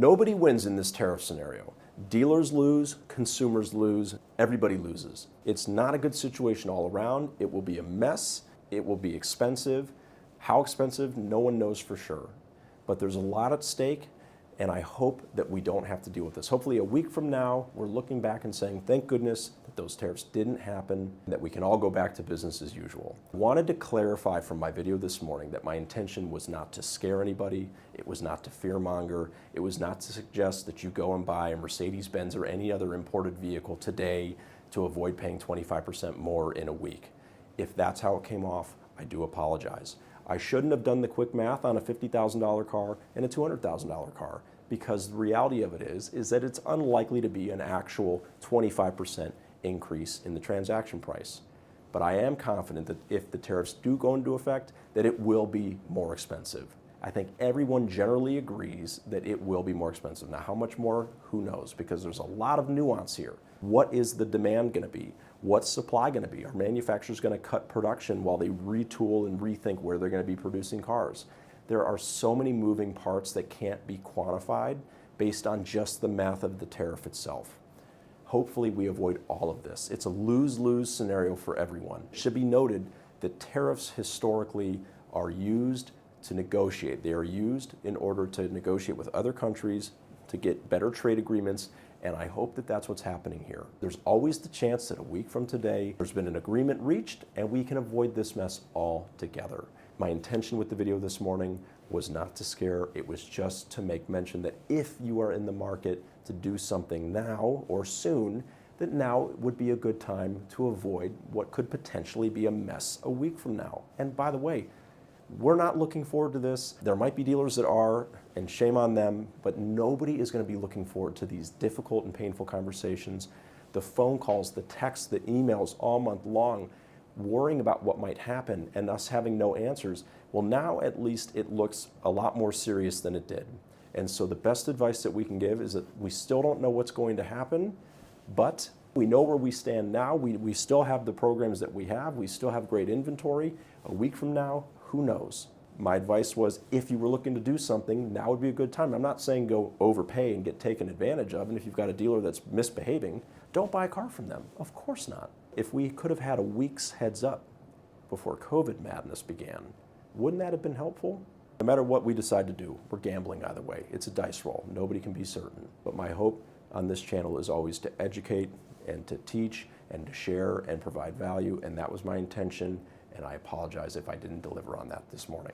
Nobody wins in this tariff scenario. Dealers lose, consumers lose, everybody loses. It's not a good situation all around. It will be a mess. It will be expensive. How expensive, no one knows for sure. But there's a lot at stake, and I hope that we don't have to deal with this. Hopefully a week from now, we're looking back and saying, thank goodness that those tariffs didn't happen, that we can all go back to business as usual. I wanted to clarify from my video this morning that my intention was not to scare anybody, it was not to fearmonger, it was not to suggest that you go and buy a Mercedes-Benz or any other imported vehicle today to avoid paying 25% more in a week. If that's how it came off, I do apologize. I shouldn't have done the quick math on a $50,000 car and a $200,000 car, because the reality of it is that it's unlikely to be an actual 25% increase in the transaction price. But I am confident that if the tariffs do go into effect, that it will be more expensive. I think everyone generally agrees that it will be more expensive. Now, how much more? Who knows? Because there's a lot of nuance here. What is the demand going to be? What's supply going to be? Are manufacturers going to cut production while they retool and rethink where they're going to be producing cars? There are so many moving parts that can't be quantified based on just the math of the tariff itself. Hopefully we avoid all of this. It's a lose-lose scenario for everyone. It should be noted that tariffs historically are used to negotiate. They are used in order to negotiate with other countries to get better trade agreements, and I hope that that's what's happening here. There's always the chance that a week from today, there's been an agreement reached and we can avoid this mess altogether. My intention with the video this morning was not to scare, it was just to make mention that if you are in the market to do something now or soon, that now would be a good time to avoid what could potentially be a mess a week from now. And by the way, we're not looking forward to this. There might be dealers that are, and shame on them, but nobody is going to be looking forward to these difficult and painful conversations, the phone calls, the texts, the emails all month long, worrying about what might happen and us having no answers. Well, now at least it looks a lot more serious than it did. And so the best advice that we can give is that we still don't know what's going to happen, but we know where we stand now. We still have the programs that we have. We still have great inventory. A week from now, who knows? My advice was, if you were looking to do something, now would be a good time. I'm not saying go overpay and get taken advantage of, and if you've got a dealer that's misbehaving, don't buy a car from them. Of course not. If we could have had a week's heads up before COVID madness began, wouldn't that have been helpful? No matter what we decide to do, we're gambling either way. It's a dice roll. Nobody can be certain. But my hope on this channel is always to educate and to teach and to share and provide value, and that was my intention. And I apologize if I didn't deliver on that this morning.